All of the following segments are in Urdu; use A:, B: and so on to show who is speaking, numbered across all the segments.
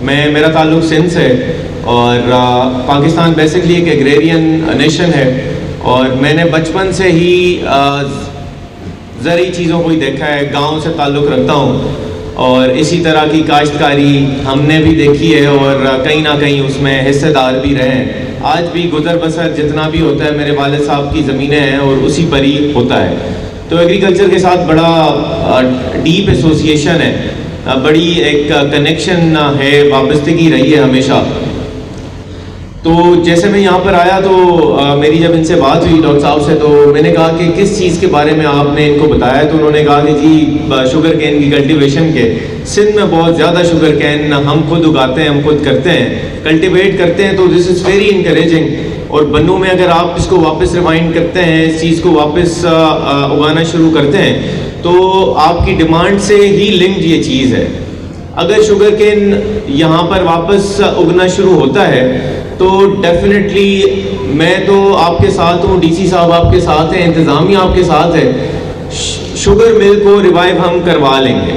A: میرا تعلق سندھ سے ہے، اور پاکستان بیسکلی ایک ایگریرین نیشن ہے، اور میں نے بچپن سے ہی زرعی چیزوں کو ہی دیکھا ہے، گاؤں سے تعلق رکھتا ہوں، اور اسی طرح کی کاشتکاری ہم نے بھی دیکھی ہے اور کہیں نہ کہیں اس میں حصے دار بھی رہے ہیں۔ آج بھی گزر بسر جتنا بھی ہوتا ہے میرے والد صاحب کی زمینیں ہیں اور اسی پر ہی ہوتا ہے، تو ایگریکلچر کے ساتھ بڑا ڈیپ ایسوسیشن ہے، بڑی ایک کنیکشن ہے، وابستگی رہی ہے ہمیشہ۔ تو جیسے میں یہاں پر آیا تو میری جب ان سے بات ہوئی ڈاکٹر صاحب سے، تو میں نے کہا کہ کس چیز کے بارے میں آپ نے ان کو بتایا، تو انہوں نے کہا کہ جی شوگر کین کی کلٹیویشن کے، سندھ میں بہت زیادہ شوگر کین ہم خود اگاتے ہیں، ہم خود کرتے ہیں، کلٹیویٹ کرتے ہیں، تو دس از ویری انکریجنگ۔ اور بنوں میں اگر آپ اس کو واپس ریوائنڈ کرتے ہیں، اس چیز کو واپس اگانا شروع کرتے ہیں، تو آپ کی ڈیمانڈ سے ہی لنکڈ یہ چیز ہے۔ اگر شوگر کین یہاں پر واپس اگنا شروع ہوتا ہے تو ڈیفینیٹلی میں تو آپ کے ساتھ ہوں، ڈی سی صاحب آپ کے ساتھ ہیں، انتظامیہ آپ کے ساتھ ہے، شوگر مل کو ریوائیو ہم کروا لیں گے،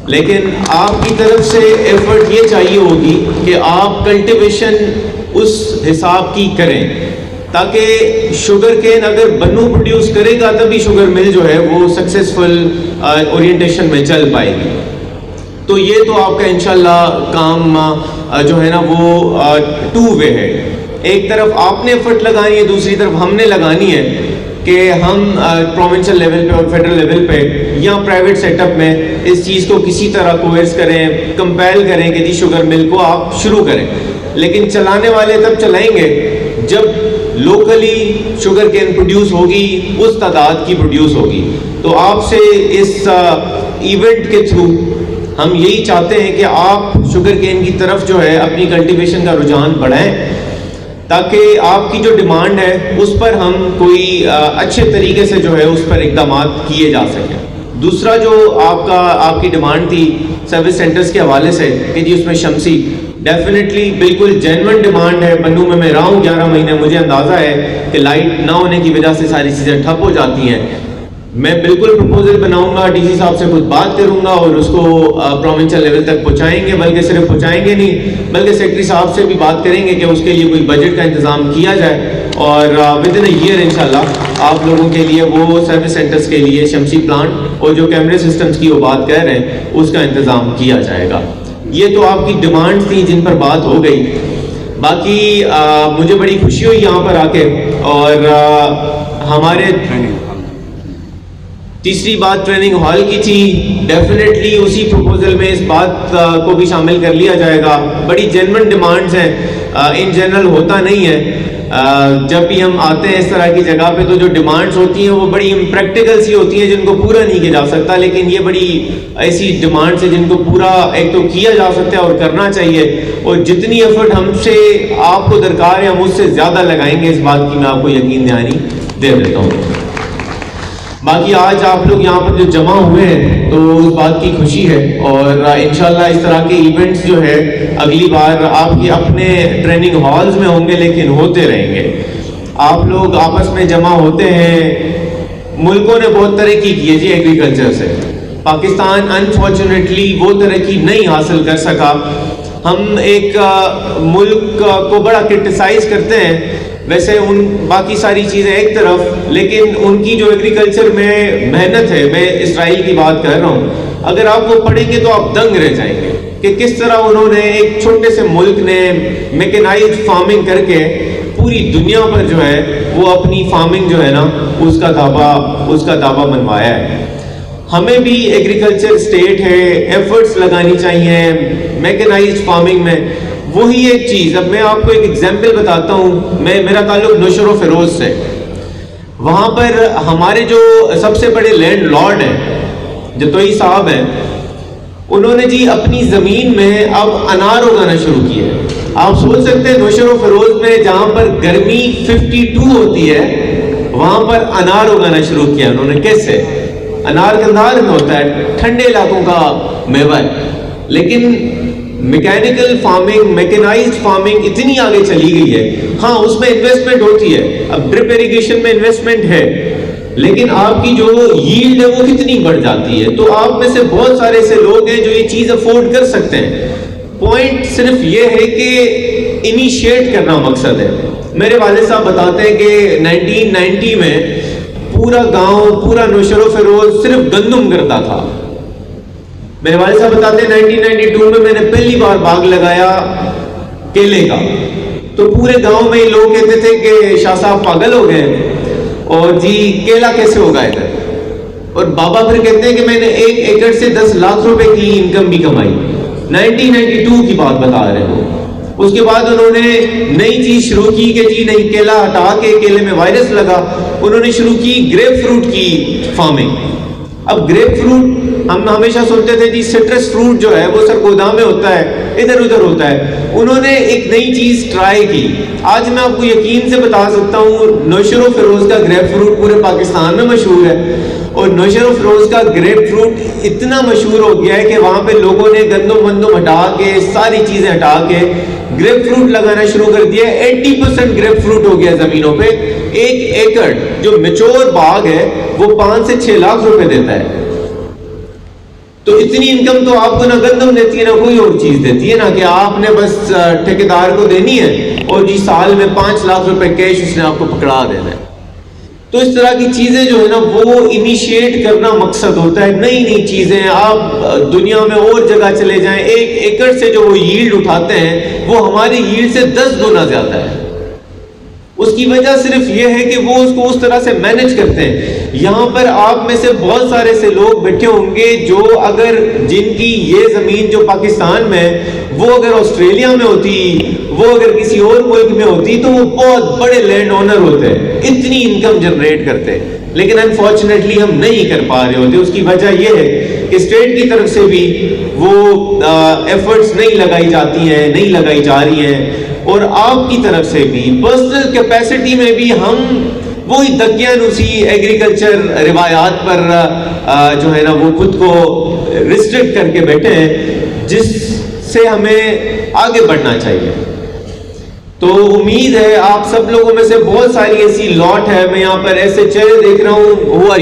A: لیکن آپ کی طرف سے ایفرٹ یہ چاہیے ہوگی کہ آپ کلٹیویشن اس حساب کی کریں، تاکہ شوگر کین اگر بنو پروڈیوس کرے گا تبھی شوگر مل جو ہے وہ سکسیزفل اورینٹیشن میں چل پائے گی۔ تو یہ تو آپ کا انشاءاللہ کام جو ہے نا وہ ٹو وے ہے، ایک طرف آپ نے ایفرٹ لگانی ہے، دوسری طرف ہم نے لگانی ہے کہ ہم پروونشل لیول پہ اور فیڈرل لیول پہ یا پرائیویٹ سیٹ اپ میں اس چیز کو کسی طرح کوئرس کریں، کمپیل کریں کہ جی شوگر مل کو آپ شروع کریں، لیکن چلانے والے تب چلائیں گے جب لوکلی شوگر کین پروڈیوس ہوگی، اس تعداد کی پروڈیوس ہوگی۔ تو آپ سے اس ایونٹ کے تھرو ہم یہی چاہتے ہیں کہ آپ شوگر کین کی طرف جو ہے اپنی کلٹیویشن کا رجحان بڑھائیں، تاکہ آپ کی جو ڈیمانڈ ہے اس پر ہم کوئی اچھے طریقے سے جو ہے اس پر اقدامات کیے جا سکیں۔ دوسرا جو آپ کی ڈیمانڈ تھی سروس سینٹرز کے حوالے سے کہ جی اس میں شمسی، ڈیفینیٹلی بالکل جینون ڈیمانڈ ہے۔ بنوں میں رہا ہوں 11 مہینے، مجھے اندازہ ہے کہ لائٹ نہ ہونے کی وجہ سے ساری چیزیں ٹھپ ہو جاتی ہیں۔ میں بالکل پروپوزل بناؤں گا، ڈی سی صاحب سے کچھ بات کروں گا اور اس کو پروونشل لیول تک پہنچائیں گے، بلکہ صرف پہنچائیں گے نہیں بلکہ سیکرٹری صاحب سے بھی بات کریں گے کہ اس کے لیے کوئی بجٹ کا انتظام کیا جائے، اور ود ان اے ایئر انشاءاللہ آپ لوگوں کے لیے وہ سروس سینٹرز کے لیے شمسی پلانٹ اور جو کیمرے سسٹمز کی وہ بات کہہ رہے ہیں اس کا انتظام کیا جائے گا۔ یہ تو آپ کی ڈیمانڈ تھی جن پر بات ہو گئی۔ باقی مجھے بڑی خوشی ہوئی یہاں پر آ کے، اور ہمارے تیسری بات ٹریننگ ہال کی تھی، ڈیفینیٹلی اسی پروپوزل میں اس بات کو بھی شامل کر لیا جائے گا۔ بڑی جینون ڈیمانڈز ہیں، ان جنرل ہوتا نہیں ہے، جب بھی ہم آتے ہیں اس طرح کی جگہ پہ تو جو ڈیمانڈز ہوتی ہیں وہ بڑی امپریکٹیکل سی ہوتی ہیں جن کو پورا نہیں کیا جا سکتا، لیکن یہ بڑی ایسی ڈیمانڈز ہیں جن کو پورا ایک تو کیا جا سکتا ہے اور کرنا چاہیے، اور جتنی ایفرٹ ہم سے آپ کو درکار ہے ہم اس سے زیادہ لگائیں گے، اس بات کی میں آپ کو یقین دہانی دے دیتا ہوں۔ باقی آج آپ لوگ یہاں پر جو جمع ہوئے ہیں تو اس بات کی خوشی ہے، اور انشاءاللہ اس طرح کے ایونٹس جو ہے اگلی بار آپ کے اپنے ٹریننگ ہالز میں ہوں گے لیکن ہوتے رہیں گے۔ آپ لوگ آپس میں جمع ہوتے ہیں، ملکوں نے بہت ترقی کی ہے جی ایگریکلچر سے، پاکستان انفارچونیٹلی وہ ترقی نہیں حاصل کر سکا۔ ہم ایک ملک کو بڑا کرٹیسائز کرتے ہیں، ویسے ان باقی ساری چیزیں ایک طرف، لیکن ان کی جو ایگریکلچر میں محنت ہے، میں اسرائیل کی بات کر رہا ہوں، اگر آپ وہ پڑھیں گے تو آپ دنگ رہ جائیں گے کہ کس طرح انہوں نے ایک چھوٹے سے ملک نے میکینائزڈ فارمنگ کر کے پوری دنیا پر جو ہے وہ اپنی فارمنگ جو ہے نا اس کا دعویٰ منوایا ہے۔ ہمیں بھی ایگریکلچر اسٹیٹ ہے، ایفرٹس لگانی چاہیے میکینائزڈ فارمنگ میں۔ وہی ایک چیز، اب میں آپ کو ایک ایگزامپل بتاتا ہوں، میرا تعلق نوشہر و فیروز سے، وہاں پر ہمارے جو سب سے بڑے لینڈ لارڈ ہیں جتوئی صاحب ہیں، انہوں نے جی اپنی زمین میں اب انار اگانا شروع کیا ہے۔ آپ سوچ سکتے ہیں نوشہر و فیروز میں جہاں پر گرمی 52 ہوتی ہے وہاں پر انار اگانا شروع کیا انہوں نے۔ کیسے؟ انار کندھار میں ہوتا ہے، ٹھنڈے علاقوں کا میوہ ہے، لیکن میکینیکل فارمنگ، میکینائزڈ فارمنگ اتنی آگے چلی گئی ہے۔ ہاں اس میں انویسٹمنٹ ہوتی ہے، اب ڈرپ ایریگیشن میں انویسٹمنٹ ہے، لیکن آپ کی جو ییلڈ ہے وہ کتنی بڑھ جاتی ہے۔ تو آپ میں سے بہت سارے ایسے لوگ ہیں جو یہ چیز افورڈ کر سکتے ہیں، پوائنٹ صرف یہ ہے کہ انیشیٹ کرنا مقصد ہے. میرے والد صاحب بتاتے ہیں کہ 1990 میں پورا گاؤں، پورا نوشر و فیروز صرف گندم کرتا تھا. میرے والد صاحب بتاتے ہیں 1992 میں میں نے پہلی بار باغ لگایا کیلے کا، تو پورے گاؤں میں لوگ کہتے تھے کہ شاہ صاحب پاگل ہو گئے، اور جی کیلا کیسے ہوگا ادھر. اور بابا پھر کہتے ہیں کہ میں نے 1 ایکڑ سے 10 لاکھ روپے کی انکم بھی کمائی. 1992 کی بات بتا رہے ہوں. اس کے بعد انہوں نے نئی چیز شروع کی کہ جی نہیں، کیلا ہٹا کے کیلے میں وائرس لگا، انہوں نے شروع کی گریپ فروٹ کی فارمنگ. اب گریپ فروٹ ہم ہمیشہ سنتے تھے جی سٹرس فروٹ جو ہے وہ سرگودا میں ہوتا ہے، ادھر ادھر ہوتا ہے. انہوں نے ایک نئی چیز ٹرائی کی. آج میں آپ کو یقین سے بتا سکتا ہوں نوشر و فیروز کا گریپ فروٹ پورے پاکستان میں مشہور ہے، اور نوشر و فیروز کا گریپ فروٹ اتنا مشہور ہو گیا ہے کہ وہاں پہ لوگوں نے گندم وندم ہٹا کے، ساری چیزیں ہٹا کے گریپ فروٹ لگانا شروع کر دیا. 80% گریپ فروٹ ہو گیا زمینوں پہ. 1 ایکڑ جو میچور باغ ہے وہ 5 سے 6 لاکھ روپے دیتا ہے. تو اتنی انکم تو آپ کو نہ گندم دیتی ہے نہ کوئی اور چیز دیتی ہے، نا کہ آپ نے بس ٹھیکیدار کو دینی ہے اور جی سال میں 5 لاکھ روپے کیش اس نے آپ کو پکڑا دینا ہے. تو اس طرح کی چیزیں جو ہے نا وہ انیشیٹ کرنا مقصد ہوتا ہے. نئی نئی چیزیں آپ دنیا میں اور جگہ چلے جائیں، 1 ایکڑ سے جو وہ ییلڈ اٹھاتے ہیں وہ ہماری ییلڈ سے 10 گنا زیادہ ہے. اس کی وجہ صرف یہ ہے کہ وہ اس کو اس طرح سے مینج کرتے ہیں. یہاں پر آپ میں سے بہت سارے سے لوگ بیٹھے ہوں گے جو اگر جن کی یہ زمین جو پاکستان میں وہ اگر آسٹریلیا میں ہوتی، وہ اگر کسی اور ملک میں ہوتی تو وہ بہت بڑے لینڈ اونر ہوتے، اتنی انکم جنریٹ کرتے. لیکن انفارچونیٹلی ہم نہیں کر پا رہے ہوتے. اس کی وجہ یہ ہے کہ اسٹیٹ کی طرف سے بھی وہ ایفرٹس نہیں لگائی جاتی ہیں، نہیں لگائی جا رہی ہیں، اور آپ کی طرف سے بھی پرسنل کیپیسٹی میں بھی ہم وہی دقیانوسی ایگریکلچر روایات پر جو ہے نا وہ خود کو ریسٹرکٹ کر کے بیٹھے ہیں، جس سے ہمیں آگے بڑھنا چاہیے. تو امید ہے آپ سب لوگوں میں سے بہت ساری ایسی لاٹ ہے، میں یہاں پر ایسے چہرے دیکھ رہا ہوں وہ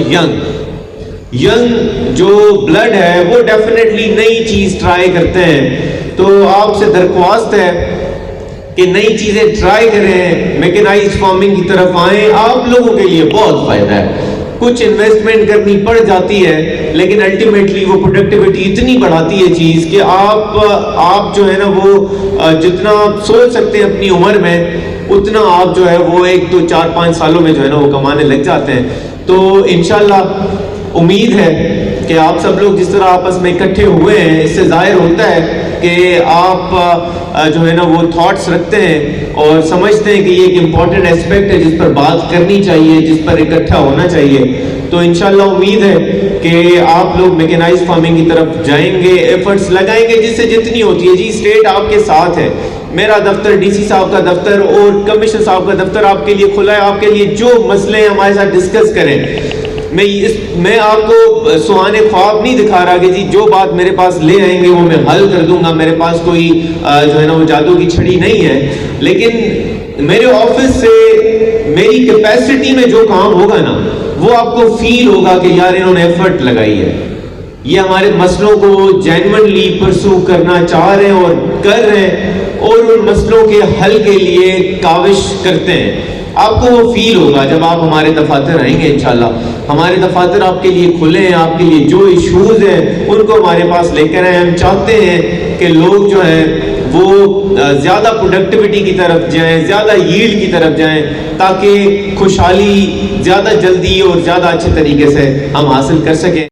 A: ینگ جو بلڈ ہے وہ ڈیفینیٹلی نئی چیز ٹرائی کرتے ہیں. تو آپ سے درخواست ہے کہ نئی چیزیں ٹرائی کریں، میکنائزڈ فارمنگ کی طرف آئیں. آپ لوگوں کے لیے بہت فائدہ ہے. کچھ انویسٹمنٹ کرنی پڑ جاتی ہے لیکن الٹیمیٹلی وہ پروڈکٹیوٹی اتنی بڑھاتی ہے چیز کہ آپ جو ہے نا وہ جتنا آپ سوچ سکتے ہیں اپنی عمر میں اتنا آپ جو ہے وہ 1 2 4 5 سالوں میں جو ہے نا وہ کمانے لگ جاتے ہیں. تو انشاءاللہ امید ہے کہ آپ سب لوگ جس طرح آپس میں اکٹھے ہوئے ہیں اس سے ظاہر ہوتا ہے کہ آپ جو ہے نا وہ تھاٹس رکھتے ہیں اور سمجھتے ہیں کہ یہ ایک امپورٹنٹ ایسپیکٹ ہے جس پر بات کرنی چاہیے، جس پر اکٹھا ہونا چاہیے. تو انشاءاللہ امید ہے کہ آپ لوگ میکنائزڈ فارمنگ کی طرف جائیں گے، ایفرٹس لگائیں گے جس سے جتنی ہوتی ہے. جی اسٹیٹ آپ کے ساتھ ہے، میرا دفتر، ڈی سی صاحب کا دفتر اور کمشنر صاحب کا دفتر آپ کے لیے کھلا ہے. آپ کے لیے جو مسئلے ہیں ہمارے ساتھ ڈسکس کریں. میں آپ کو سہانے خواب نہیں دکھا رہا کہ جی جو بات میرے پاس لے آئیں گے وہ میں حل کر دوں گا. میرے پاس کوئی جو ہے نا وہ جادو کی چھڑی نہیں ہے، لیکن میرے آفس سے میری کیپیسٹی میں جو کام ہوگا نا وہ آپ کو فیل ہوگا کہ یار انہوں نے ایفرٹ لگائی ہے، یہ ہمارے مسئلوں کو جینوئنلی پرسو کرنا چاہ رہے ہیں اور کر رہے ہیں اور ان مسئلوں کے حل کے لیے کاوش کرتے ہیں. آپ کو وہ فیل ہوگا جب آپ ہمارے دفاتر آئیں گے. انشاءاللہ ہمارے دفاتر آپ کے لیے کھلے ہیں، آپ کے لیے جو ایشوز ہیں ان کو ہمارے پاس لے کر آئیں. ہم چاہتے ہیں کہ لوگ جو ہیں وہ زیادہ پروڈکٹیوٹی کی طرف جائیں، زیادہ ییلڈ کی طرف جائیں تاکہ خوشحالی زیادہ جلدی اور زیادہ اچھے طریقے سے ہم حاصل کر سکیں.